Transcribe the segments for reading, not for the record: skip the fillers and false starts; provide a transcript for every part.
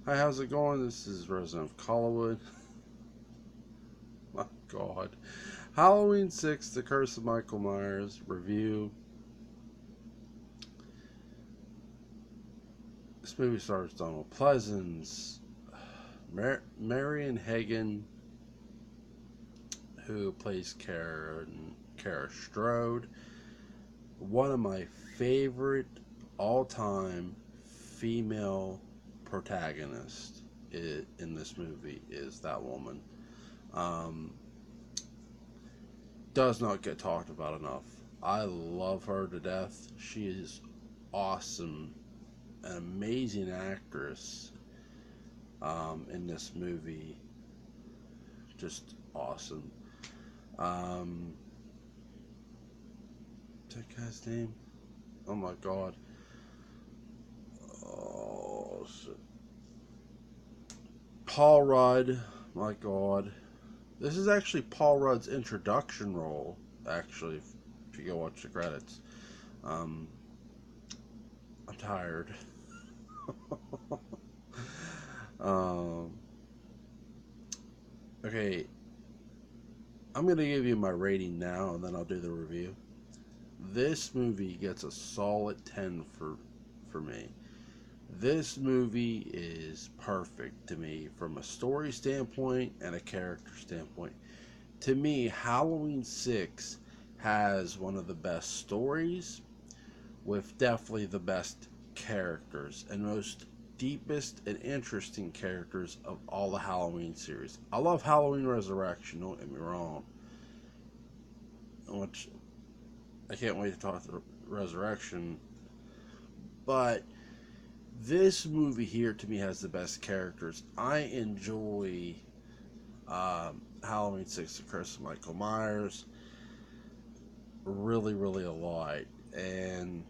Hi, how's it going? This is Resident of Collinwood. My God. Halloween 6, The Curse of Michael Myers review. This movie stars Donald Pleasence, Marion Hagen, who plays Kara Strode. One of my favorite all-time female protagonists in this movie is that woman. Um, does not get talked about enough. I love her to death. She is awesome, an amazing actress in this movie. Just awesome. Um, what's that guy's name? Oh my god. Oh, shit. Paul Rudd. My god. This is actually Paul Rudd's introduction role, actually, if you go watch the credits. Um, I'm tired. um, okay, I'm going to give you my rating now, and then I'll do the review. This movie gets a solid 10 for me. This movie is perfect to me from a story standpoint and a character standpoint. To me, Halloween 6 has one of the best stories with definitely the best characters and most deepest and interesting characters of all the Halloween series. I love Halloween Resurrection, don't get me wrong, which I can't wait to talk to Resurrection, but this movie here to me has the best characters. I enjoy Halloween 6, The Curse of Michael Myers really, really a lot. And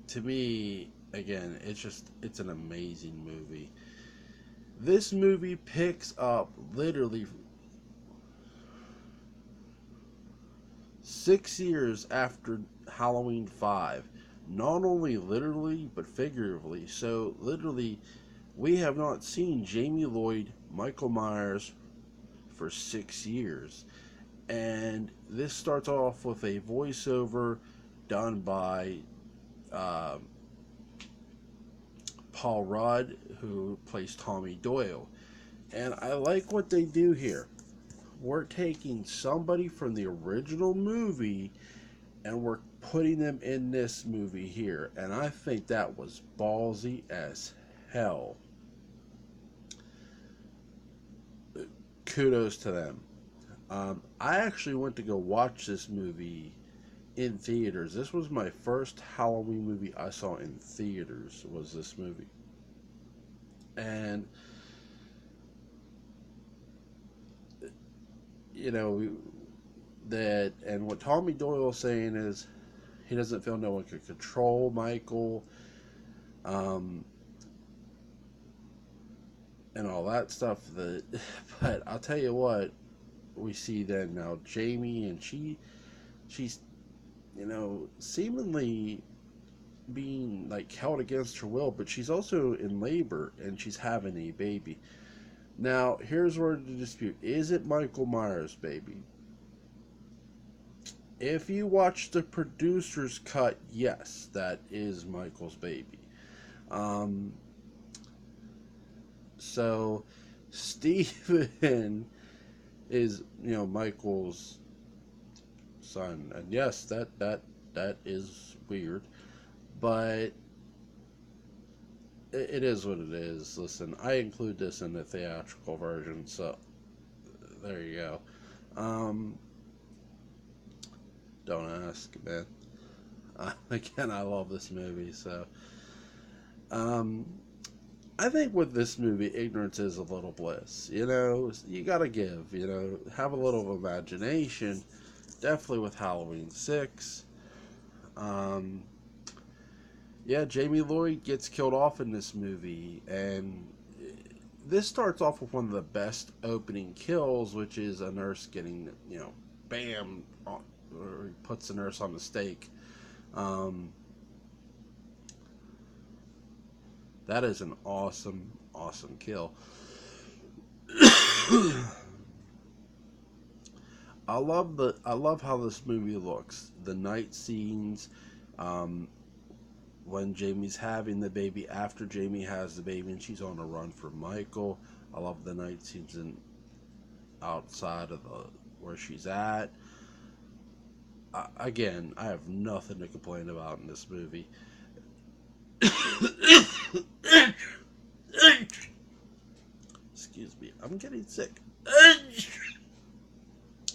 to me, again, it's an amazing movie. This movie picks up literally 6 years after Halloween 5. Not only literally, but figuratively. So, literally, we have not seen Jamie Lloyd, Michael Myers, for 6 years. And this starts off with a voiceover done by uh, Paul Rudd, who plays Tommy Doyle. And I like what they do here. We're taking somebody from the original movie and we're putting them in this movie here. And I think that was ballsy as hell. Kudos to them. I actually went to go watch this movie in theaters. This was my first Halloween movie I saw in theaters. Was this movie, and you know that, and what Tommy Doyle is saying is he doesn't feel no one could control Michael, um, and all that stuff. That, but I'll tell you what, we see then now Jamie, and she's seemingly being like held against her will, but she's also in labor and she's having a baby. Now, here's where the dispute: is it Michael Myers' baby? If you watch the producer's cut, yes, that is Michael's baby. Um, so Stephen is Michael's son, and yes, that is weird, but it is what it is. Listen, I include this in the theatrical version, so there you go. Um, don't ask, man. Again, I love this movie, so um, I think with this movie, ignorance is a little bliss. You gotta give. Have a little imagination. Definitely with Halloween 6. Um, yeah, Jamie Lloyd gets killed off in this movie, and this starts off with one of the best opening kills, which is a nurse getting, bam, or he puts the nurse on the stake. Um, That is an awesome, awesome kill. I love how this movie looks. The night scenes, um, when Jamie's having the baby, after Jamie has the baby and she's on a run for Michael. I love the night scenes in outside of the where she's at. Again, I have nothing to complain about in this movie. Excuse me, I'm getting sick.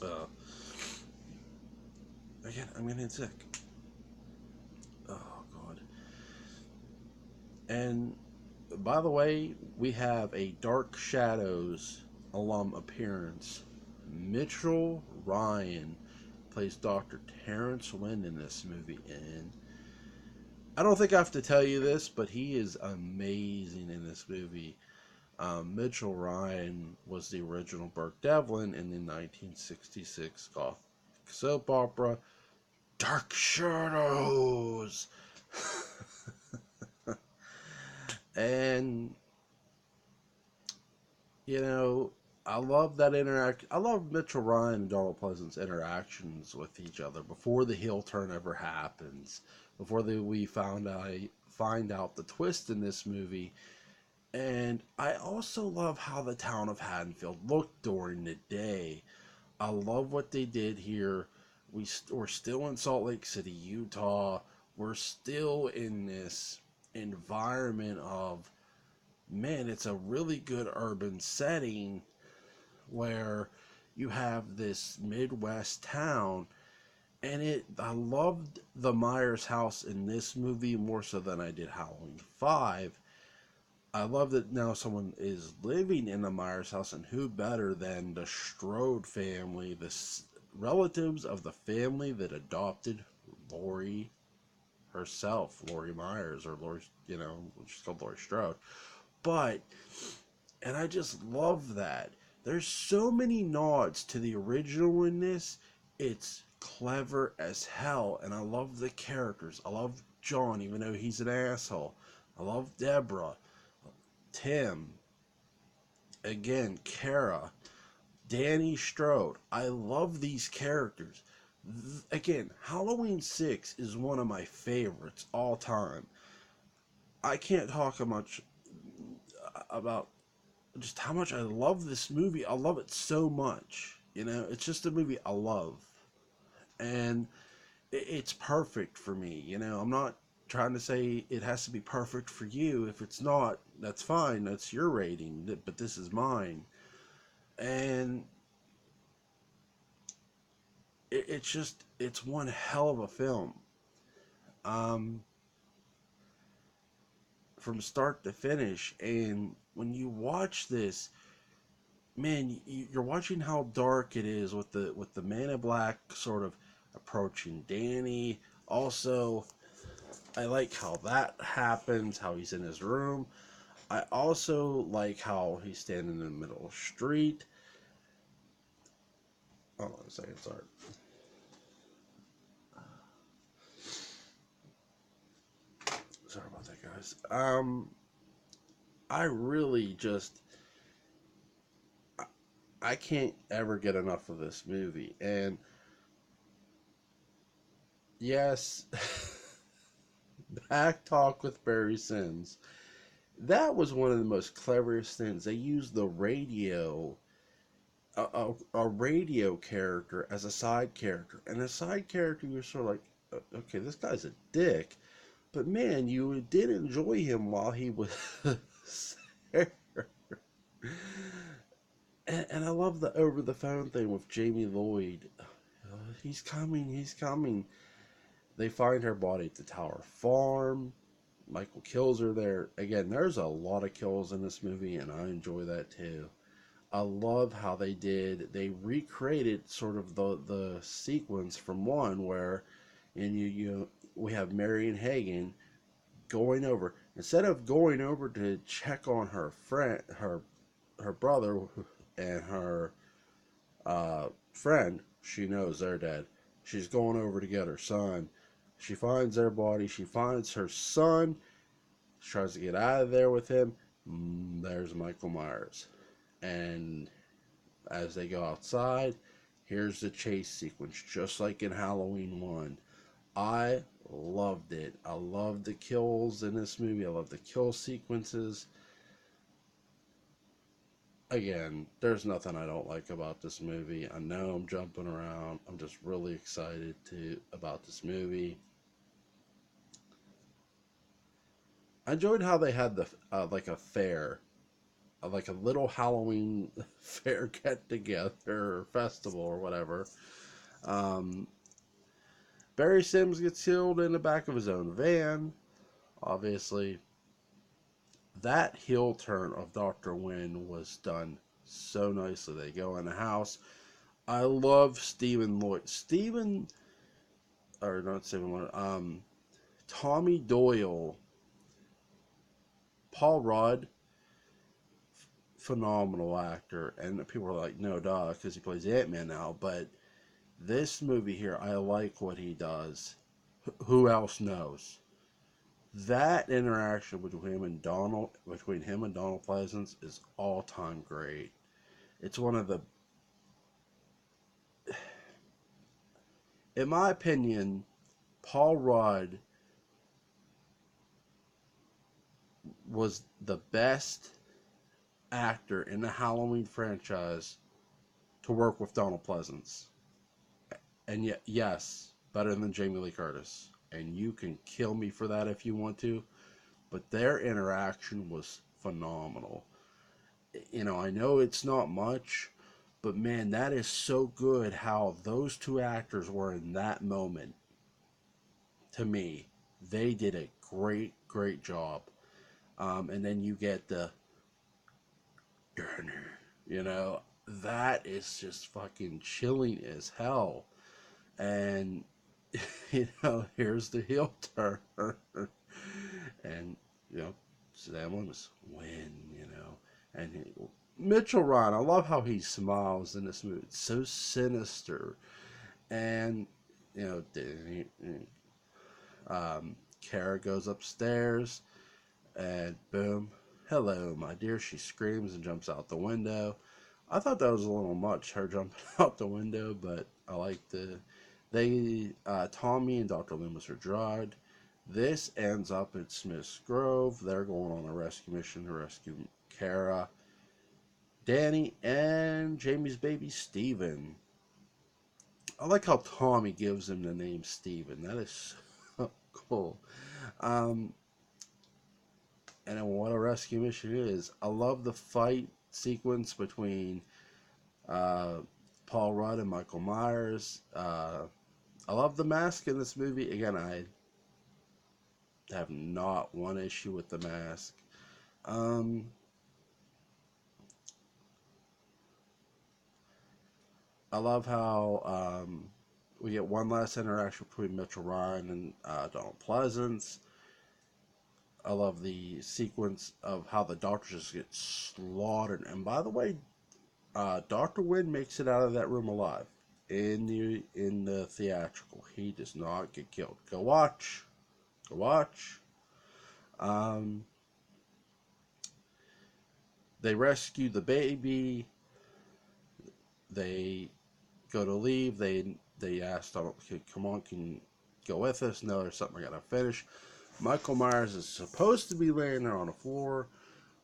Uh, Again, I'm getting sick. Oh God. And by the way, we have a Dark Shadows alum appearance. Mitchell Ryan plays Dr. Terrence Wynn in this movie, and I don't think I have to tell you this, but he is amazing in this movie. Mitchell Ryan was the original Burke Devlin in the 1966 Gothic soap opera Dark Shadows. And you know, I love that interact. I love Mitchell Ryan and Donald Pleasant's interactions with each other before the heel turn ever happens. Before we find out the twist in this movie. And I also love how the town of Haddonfield looked during the day. I love what they did here. We're still in Salt Lake City, Utah. We're still in this environment of, man, it's a really good urban setting where you have this Midwest town. And I loved the Myers house in this movie more so than I did Halloween 5. I love that now someone is living in the Myers house, and who better than the Strode family, the relatives of the family that adopted Laurie herself, Laurie Myers, or Laurie, she's called Laurie Strode. But, and I just love that. There's so many nods to the original in this. It's clever as hell, and I love the characters. I love John, even though he's an asshole. I love Deborah, Tim, again, Kara, Danny Strode. I love these characters. Again, Halloween 6 is one of my favorites all time. I can't talk much about just how much I love this movie. I love it so much. It's just a movie I love. And it's perfect for me. I'm not trying to say it has to be perfect for you. If it's not, that's fine. That's your rating. But this is mine. And it's one hell of a film. Um, from start to finish. And when you watch this, man, you're watching how dark it is with the Man in Black sort of approaching Danny. Also, I like how that happens, how he's in his room. I also like how he's standing in the middle of the street. Hold on a second, sorry. Sorry about that, guys. I really just I can't ever get enough of this movie. And yes, Back Talk with Barry Sims. That was one of the most cleverest things. They used the radio, a radio character as a side character. And the side character, you're sort of like, okay, this guy's a dick. But man, you did enjoy him while he was there. And I love the over the phone thing with Jamie Lloyd. He's coming, he's coming. They find her body at the Tower Farm. Michael kills her there. Again, there's a lot of kills in this movie, and I enjoy that too. I love how they recreated sort of the sequence from one where, and we have Marion Hagen going over, instead of going over to check on her friend, her brother, and her friend. She knows they're dead. She's going over to get her son. She finds their body. She finds her son. tries to get out of there with him. There's Michael Myers. And as they go outside, here's the chase sequence, just like in Halloween 1. I loved it. I loved the kills in this movie. I love the kill sequences. Again, there's nothing I don't like about this movie. I know I'm jumping around. I'm just really excited about this movie. I enjoyed how they had the like a fair, like a little Halloween fair get together or festival or whatever. Um, Barry Sims gets killed in the back of his own van. Obviously, that heel turn of Dr. Wynn was done so nicely. They go in the house. I love Stephen Lloyd. Or not Stephen Lloyd, Tommy Doyle, Paul Rudd, phenomenal actor. And people are like, no, duh, because he plays Ant-Man now. But this movie here, I like what he does. Who else knows? That interaction between him and Donald Pleasance is all time great. It's one of the, in my opinion, Paul Rudd was the best actor in the Halloween franchise to work with Donald Pleasance. And yet, yes, better than Jamie Lee Curtis. And you can kill me for that if you want to, but their interaction was phenomenal. You know, I know it's not much, but man, that is so good how those two actors were in that moment. To me, they did a great, great job. And then you get the Turner, you know, that is just fucking chilling as hell. And, you know, here's the heel turn. And, you know, Sam Loomis win, you know. And Mitchell Ryan, I love how he smiles in this movie. It's so sinister. And, you know, Kara goes upstairs, and boom, hello, my dear. She screams and jumps out the window. I thought that was a little much, her jumping out the window, but I like Tommy and Dr. Loomis are drugged. This ends up at Smith's Grove. They're going on a rescue mission to rescue Kara, Danny, and Jamie's baby, Steven. I like how Tommy gives him the name Steven. That is so cool. Um, and what a rescue mission it is. I love the fight sequence between Paul Rudd and Michael Myers. I love the mask in this movie. Again, I have not one issue with the mask. I love how we get one last interaction between Mitchell Ryan and Donald Pleasance. I love the sequence of how the doctors just get slaughtered. And by the way, Dr. Wynn makes it out of that room alive in the theatrical. He does not get killed. Go watch. Go watch. They rescue the baby. They go to leave. They ask Donald, come on, can you go with us? No, there's something I gotta finish. Michael Myers is supposed to be laying there on the floor.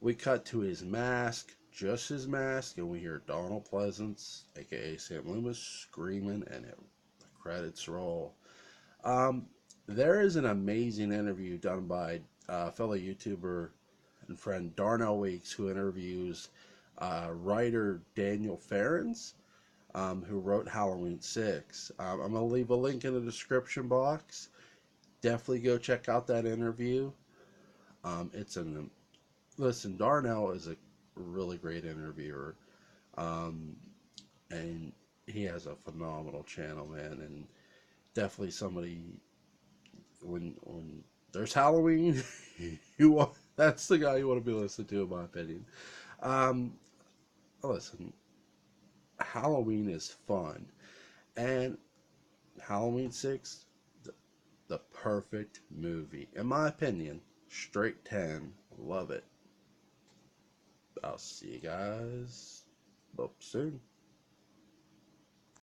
We cut to his mask, just his mask, and we hear Donald Pleasance, aka Sam Loomis, screaming, and the credits roll. There is an amazing interview done by fellow YouTuber and friend Darnell Weeks, who interviews writer Daniel Ferrens, who wrote Halloween 6. I'm going to leave a link in the description box. Definitely go check out that interview. Listen, Darnell is a really great interviewer, and he has a phenomenal channel, man, and definitely somebody, when there's Halloween, that's the guy you want to be listening to, in my opinion. Listen, Halloween is fun, and Halloween 6, the perfect movie, in my opinion. Straight 10. Love it. I'll see you guys soon.